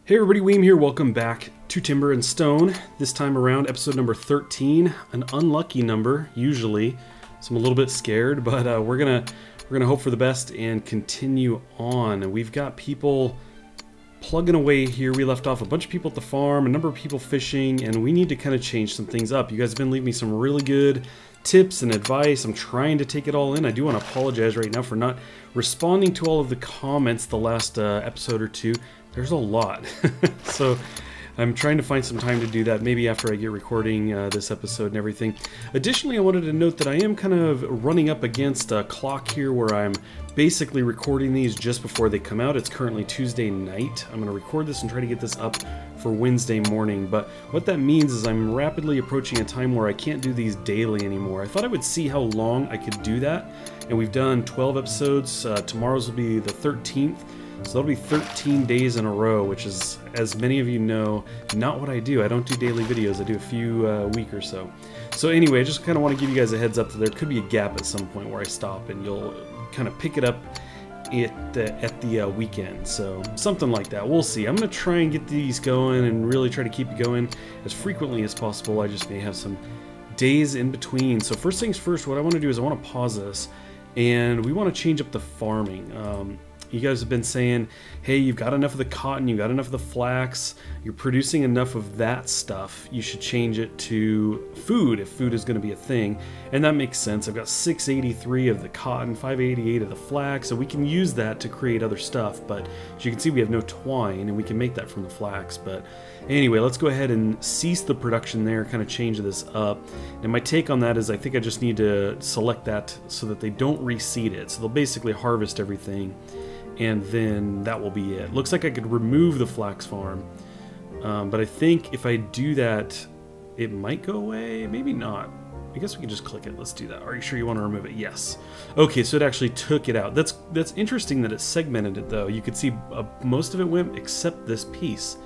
Hey everybody, Weem here. Welcome back to Timber and Stone. This time around, episode number 13, an unlucky number usually, so I'm a little bit scared, but we're gonna hope for the best and continue on. And we've got people plugging away here. We left off a bunch of people at the farm, a number of people fishing, and we need to kind of change some things up. You guys have been leaving me some really good tips and advice. I'm trying to take it all in. I do want to apologize right now for not responding to all of the comments the last episode or two. There's a lot. So I'm trying to find some time to do that, maybe after I get recording this episode and everything. Additionally, I wanted to note that I am kind of running up against a clock here where I'm basically recording these just before they come out. It's currently Tuesday night. I'm going to record this and try to get this up for Wednesday morning. But what that means is I'm rapidly approaching a time where I can't do these daily anymore. I thought I would see how long I could do that. And we've done 12 episodes. Tomorrow's will be the 13th. So that'll be 13 days in a row, which is, as many of you know, not what I do. I don't do daily videos. I do a few a week or so. So anyway, I just kind of want to give you guys a heads up that there could be a gap at some point where I stop and you'll kind of pick it up at the weekend. So something like that. We'll see. I'm going to try and get these going and really try to keep it going as frequently as possible. I just may have some days in between. So first things first, what I want to do is I want to pause this and we want to change up the farming. You guys have been saying, hey, you've got enough of the cotton, you've got enough of the flax, you're producing enough of that stuff, you should change it to food if food is going to be a thing. And that makes sense. I've got 683 of the cotton, 588 of the flax, so we can use that to create other stuff. But as you can see, we have no twine, and we can make that from the flax. But anyway, let's go ahead and cease the production there, kind of change this up. And my take on that is I think I just need to select that so that they don't reseed it. So they'll basically harvest everything, and then that will be it. Looks like I could remove the flax farm, but I think if I do that, it might go away. Maybe not. I guess we can just click it. Let's do that. Are you sure you want to remove it? Yes. Okay, so it actually took it out. That's interesting that it segmented it, though. You could see most of it went except this piece,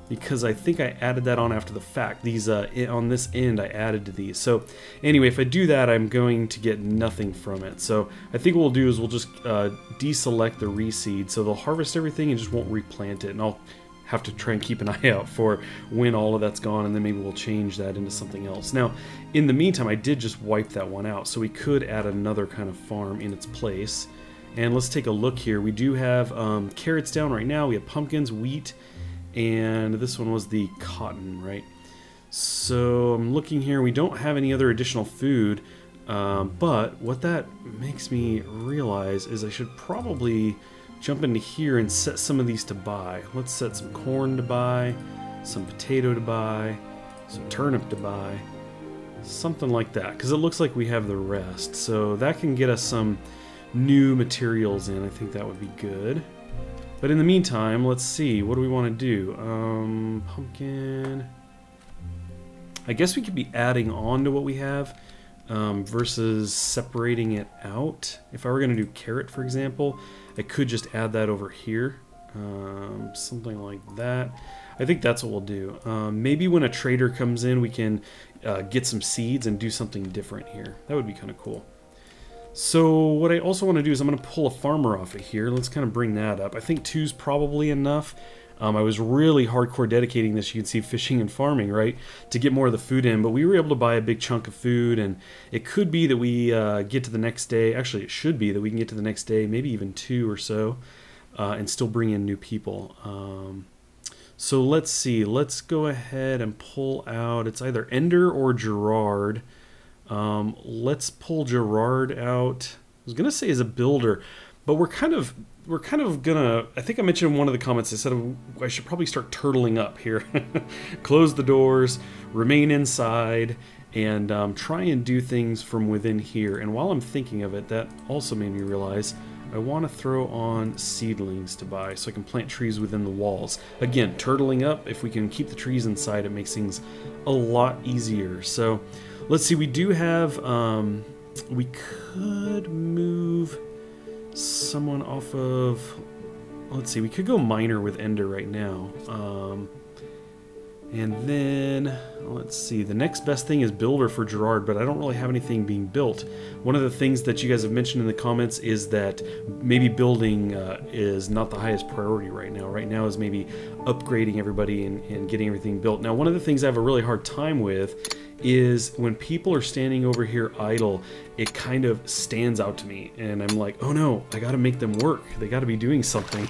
because I think I added that on after the fact. These on this end I added to these. So anyway, if I do that, I'm going to get nothing from it. So I think what we'll do is we'll just deselect the reseed. So they'll harvest everything and just won't replant it. And I'll have to try and keep an eye out for when all of that's gone, and then maybe we'll change that into something else. Now, in the meantime, I did just wipe that one out. So we could add another kind of farm in its place. And let's take a look here. We do have carrots down right now. We have pumpkins, wheat, and this one was the cotton, right? So I'm looking here, we don't have any other additional food, but what that makes me realize is I should probably jump into here and set some of these to buy. Let's set some corn to buy, some potato to buy, some turnip to buy, something like that, because it looks like we have the rest. So that can get us some new materials in. I think that would be good. But in the meantime, let's see, what do we want to do? Pumpkin. I guess we could be adding on to what we have versus separating it out. If I were going to do carrot, for example, I could just add that over here. Something like that. I think that's what we'll do. Maybe when a trader comes in, we can get some seeds and do something different here. That would be kind of cool. So what I also want to do is I'm going to pull a farmer off of here. Let's kind of bring that up. I think 2's probably enough. I was really hardcore dedicating this, you can see, fishing and farming, right, to get more of the food in. But we were able to buy a big chunk of food, and it could be that we get to the next day. Actually, it should be that we can get to the next day, maybe even 2 or so, and still bring in new people. So let's see. Let's go ahead and pull out. It's either Ender or Gerard. Let's pull Gerard out. I was gonna say as a builder, but we're kind of gonna, I think I mentioned in one of the comments, I said I should probably start turtling up here. Close the doors, remain inside, and try and do things from within here. And while I'm thinking of it, that also made me realize I want to throw on seedlings to buy so I can plant trees within the walls. Again, turtling up, if we can keep the trees inside, it makes things a lot easier. So let's see, we do have, we could move someone off of, let's see, we could go miner with Ender right now. And then, let's see, the next best thing is builder for Gerard, but I don't really have anything being built. One of the things that you guys have mentioned in the comments is that maybe building is not the highest priority right now. Right now is maybe upgrading everybody and getting everything built. Now, one of the things I have a really hard time with is when people are standing over here idle, it kind of stands out to me, and I'm like, oh no, I got to make them work. They got to be doing something,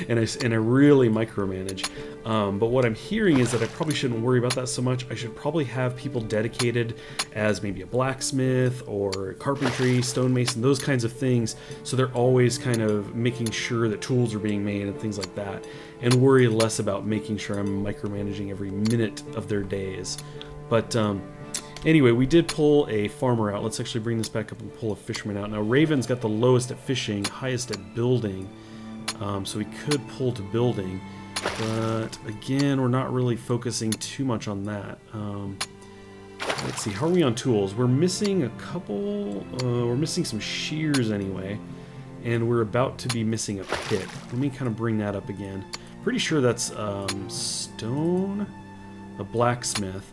and I really micromanage. But what I'm hearing is that I probably shouldn't worry about that so much. I should probably have people dedicated as maybe a blacksmith or carpentry, stonemason, those kinds of things, so they're always kind of making sure that tools are being made and things like that, and worry less about making sure I'm micromanaging every minute of their days. But anyway, we did pull a farmer out. Let's actually bring this back up and pull a fisherman out. Now, Raven's got the lowest at fishing, highest at building, so we could pull to building. But again, we're not really focusing too much on that. Let's see, how are we on tools? We're missing a couple, we're missing some shears anyway, and we're about to be missing a pick. Let me kind of bring that up again. Pretty sure that's stone, a blacksmith,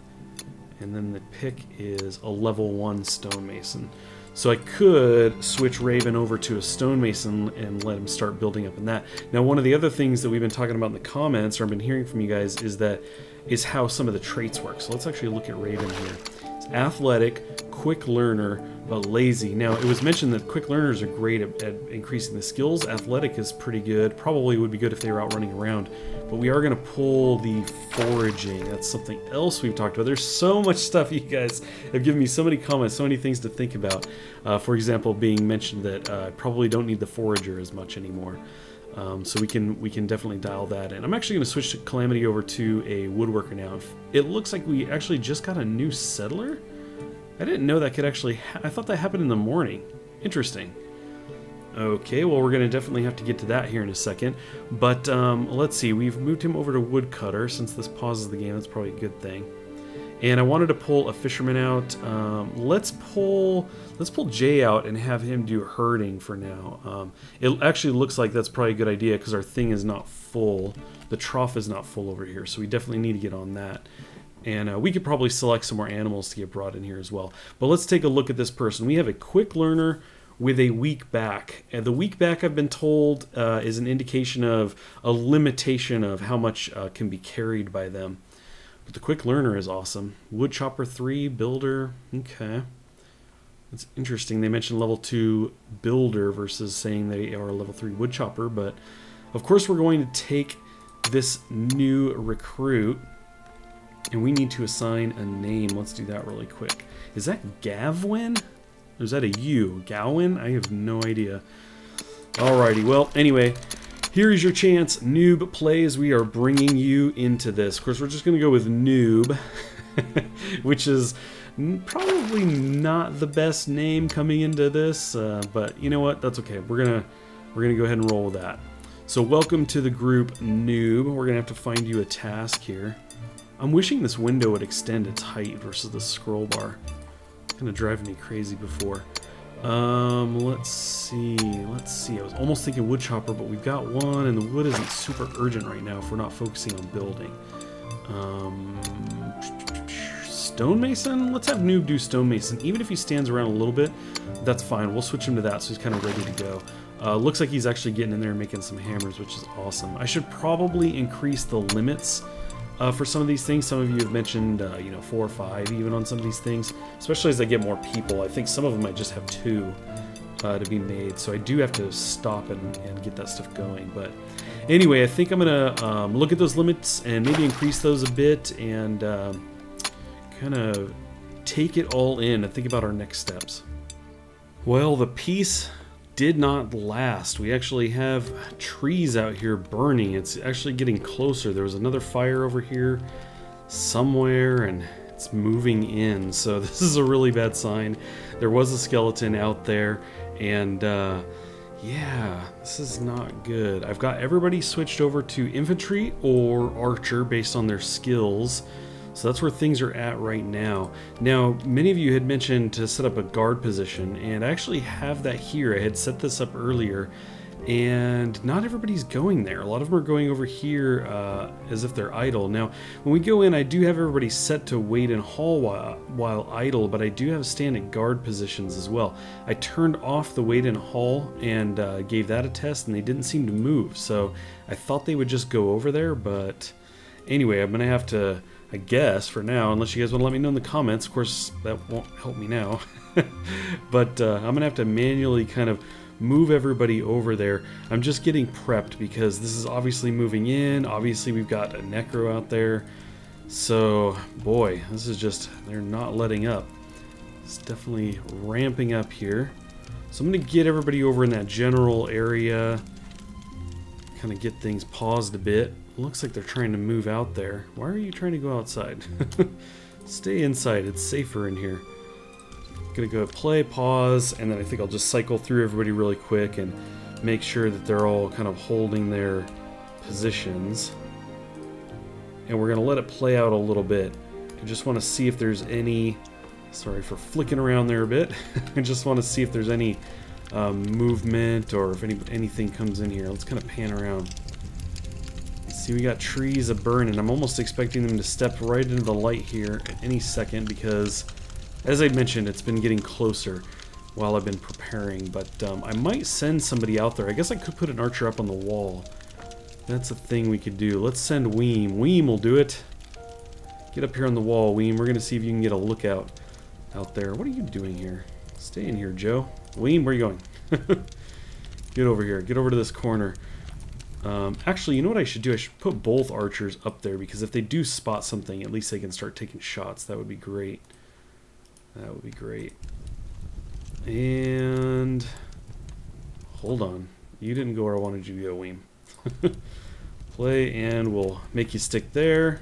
and then the pick is a level 1 stonemason. So I could switch Raven over to a stonemason and let him start building up in that. Now, one of the other things that we've been talking about in the comments, or I've been hearing from you guys, is how some of the traits work. So let's actually look at Raven here. It's athletic, quick learner, but lazy. Now, it was mentioned that quick learners are great at increasing the skills. Athletic is pretty good. Probably would be good if they were out running around. But we are going to pull the foraging. That's something else we've talked about. There's so much stuff. You guys have given me so many comments, so many things to think about. For example, being mentioned that I probably don't need the forager as much anymore. So we can definitely dial that in. I'm actually going to switch Calamity over to a woodworker now. It looks like we actually just got a new settler. I didn't know that could actually I thought that happened in the morning. Interesting. Okay, well, we're going to definitely have to get to that here in a second. But let's see, we've moved him over to woodcutter. Since this pauses the game, that's probably a good thing. And I wanted to pull a fisherman out. Let's pull Jay out and have him do herding for now. It actually looks like that's probably a good idea because our thing is not full. The trough is not full over here, so we definitely need to get on that. And we could probably select some more animals to get brought in here as well. But let's take a look at this person. We have a quick learner with a weak back. And the weak back, I've been told, is an indication of a limitation of how much can be carried by them. But the quick learner is awesome. Woodchopper 3, builder, okay. That's interesting. They mentioned level 2 builder versus saying they are a level 3 woodchopper. But of course we're going to take this new recruit, and we need to assign a name. Let's do that really quick. Is that Gavwin? Or is that a U? Gowin? I have no idea. Alrighty, well, anyway, here is your chance. Noob plays. We are bringing you into this. Of course, we're just going to go with noob, which is probably not the best name coming into this, but you know what? That's okay. We're gonna go ahead and roll with that. So welcome to the group, noob. We're gonna have to find you a task here. I'm wishing this window would extend its height versus the scroll bar. Kind of driving me crazy before. Let's see. I was almost thinking woodchopper, but we've got one, and the wood isn't super urgent right now if we're not focusing on building. Stonemason? Let's have noob do stonemason. Even if he stands around a little bit, that's fine. We'll switch him to that so he's kind of ready to go. Looks like he's actually getting in there and making some hammers, which is awesome. I should probably increase the limits for some of these things. Some of you have mentioned, you know, 4 or 5 even on some of these things, especially as I get more people. I think some of them might just have 2 to be made, so I do have to stop and get that stuff going. But anyway, I think I'm gonna look at those limits and maybe increase those a bit and kind of take it all in and think about our next steps. Well, the peace did not last. We actually have trees out here burning. It's actually getting closer. There was another fire over here somewhere, and it's moving in. So this is a really bad sign. There was a skeleton out there, and yeah, this is not good. I've got everybody switched over to infantry or archer based on their skills. So that's where things are at right now. Now, many of you had mentioned to set up a guard position, and I actually have that here. I had set this up earlier. and not everybody's going there. A lot of them are going over here as if they're idle. Now, when we go in, I do have everybody set to wait in hall while idle, but I do have stand at guard positions as well. I turned off the wait in hall and gave that a test, and they didn't seem to move, so I thought they would just go over there, but anyway, I'm going to have to, I guess, for now, unless you guys want to let me know in the comments. Of course, that won't help me now, but I'm going to have to manually kind of move everybody over there. I'm just getting prepped because this is obviously moving in. Obviously we've got a necro out there, so boy, this is just, they're not letting up. It's definitely ramping up here, so I'm gonna get everybody over in that general area, kind of get things paused a bit. It looks like they're trying to move out there. Why are you trying to go outside? Stay inside, it's safer in here. Gonna go play, pause, and then I think I'll just cycle through everybody really quick and make sure that they're all kind of holding their positions. And we're gonna let it play out a little bit. I just want to see if there's any, sorry for flicking around there a bit. I just want to see if there's any movement or if anything comes in here. Let's kind of pan around. See, we got trees a-burning. I'm almost expecting them to step right into the light here at any second because, as I mentioned, it's been getting closer while I've been preparing, but I might send somebody out there. I guess I could put an archer up on the wall. That's a thing we could do. Let's send Weem. Weem will do it. Get up here on the wall, Weem. We're going to see if you can get a lookout out there. What are you doing here? Stay in here, Joe. Weem, where are you going? Get over here. Get over to this corner. Actually, you know what I should do? I should put both archers up there because if they do spot something, at least they can start taking shots. That would be great. That would be great. And hold on. You didn't go where I wanted you to go, Weem. Play, and we'll make you stick there.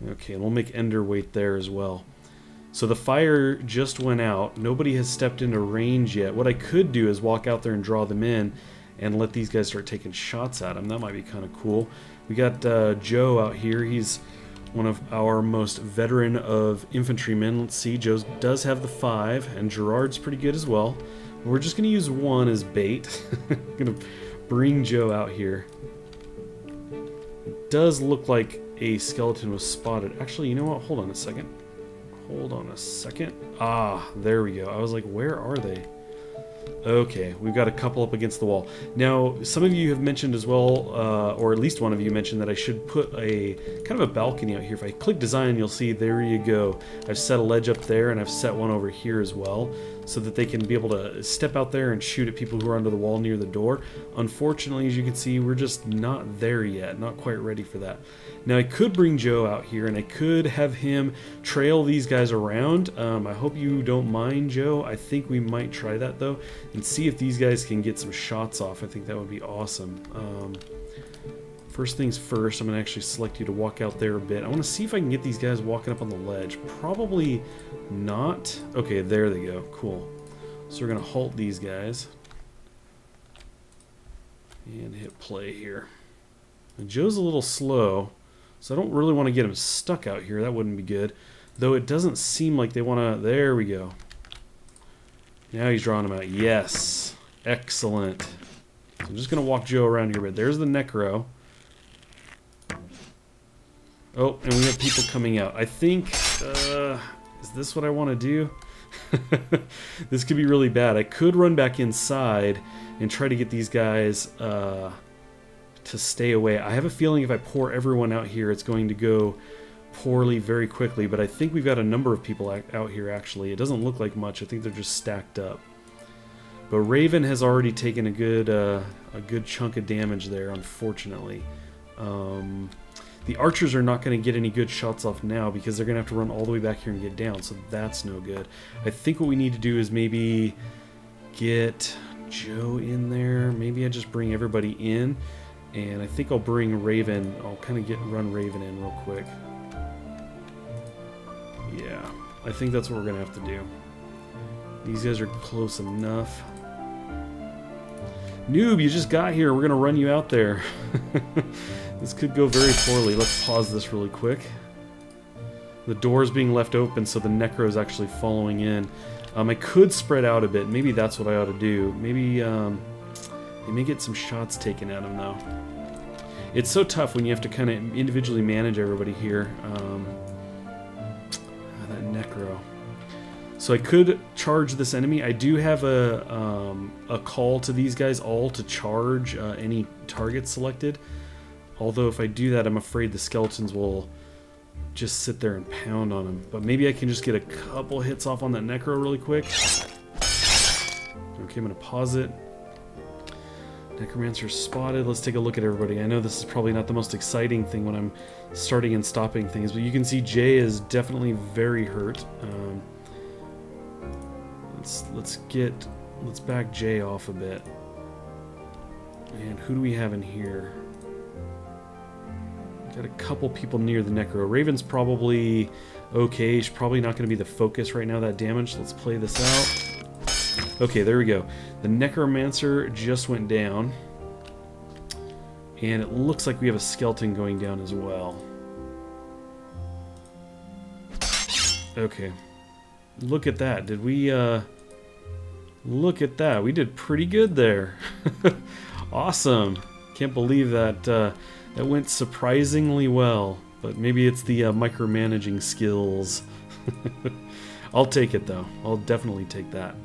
Okay, and we'll make Ender wait there as well. So the fire just went out. Nobody has stepped into range yet. What I could do is walk out there and draw them in and let these guys start taking shots at them. That might be kind of cool. We got Joe out here. He's one of our most veteran of infantrymen. Let's see, Joe does have the 5, and Gerard's pretty good as well. We're just going to use 1 as bait. Going to bring Joe out here. It does look like a skeleton was spotted. Actually, you know what? Hold on a second. Hold on a second. Ah, there we go. I was like, where are they? Okay, we've got a couple up against the wall. Now, some of you have mentioned as well, or at least one of you mentioned that I should put a kind of a balcony out here. If I click design, you'll see there you go. I've set a ledge up there, and I've set one over here as well, so that they can be able to step out there and shoot at people who are under the wall near the door. Unfortunately, as you can see, we're just not there yet, not quite ready for that. Now, I could bring Joe out here, and I could have him trail these guys around. I hope you don't mind, Joe. I think we might try that, though, and see if these guys can get some shots off. I think that would be awesome. First things first, I'm going to actually select you to walk out there a bit. I want to see if I can get these guys walking up on the ledge. Probably not. Okay, there they go. Cool. So we're going to halt these guys. And hit play here. Now, Joe's a little slow, so I don't really want to get him stuck out here. That wouldn't be good. Though it doesn't seem like they want to... There we go. Now he's drawing them out. Yes. Excellent. So I'm just going to walk Joe around here a bit. There's the necro. Oh, and we have people coming out. I think... is this what I want to do? This could be really bad. I could run back inside and try to get these guys to stay away. I have a feeling if I pour everyone out here, it's going to go poorly very quickly, but I think we've got a number of people out here, actually. It doesn't look like much. I think they're just stacked up. But Raven has already taken a good chunk of damage there, unfortunately. The archers are not going to get any good shots off now because they're going to have to run all the way back here and get down, so that's no good. I think what we need to do is maybe get Joe in there. Maybe I just bring everybody in, and I think I'll bring Raven. I'll kind of run Raven in real quick. Yeah, I think that's what we're going to have to do. These guys are close enough. Noob, you just got here. We're going to run you out there. This could go very poorly. Let's pause this really quick. The door's being left open, so the necro is actually following in. I could spread out a bit. Maybe that's what I ought to do. Maybe they may get some shots taken at them, though. It's so tough when you have to kind of individually manage everybody here. That necro. So I could charge this enemy. I do have a call to these guys all to charge any target selected. Although if I do that, I'm afraid the skeletons will just sit there and pound on them. But maybe I can just get a couple hits off on that necro really quick. Okay, I'm going to pause it. Necromancer spotted. Let's take a look at everybody. I know this is probably not the most exciting thing when I'm starting and stopping things, but you can see Jay is definitely very hurt. Let's back Jay off a bit. And who do we have in here? Got a couple people near the necro. Raven's probably okay. She's probably not going to be the focus right now, that damage. Let's play this out. Okay, there we go. The necromancer just went down. And it looks like we have a skeleton going down as well. Okay. Look at that. Did we, look at that. We did pretty good there. Awesome. Can't believe that, that went surprisingly well. But maybe it's the micromanaging skills. I'll take it, though. I'll definitely take that.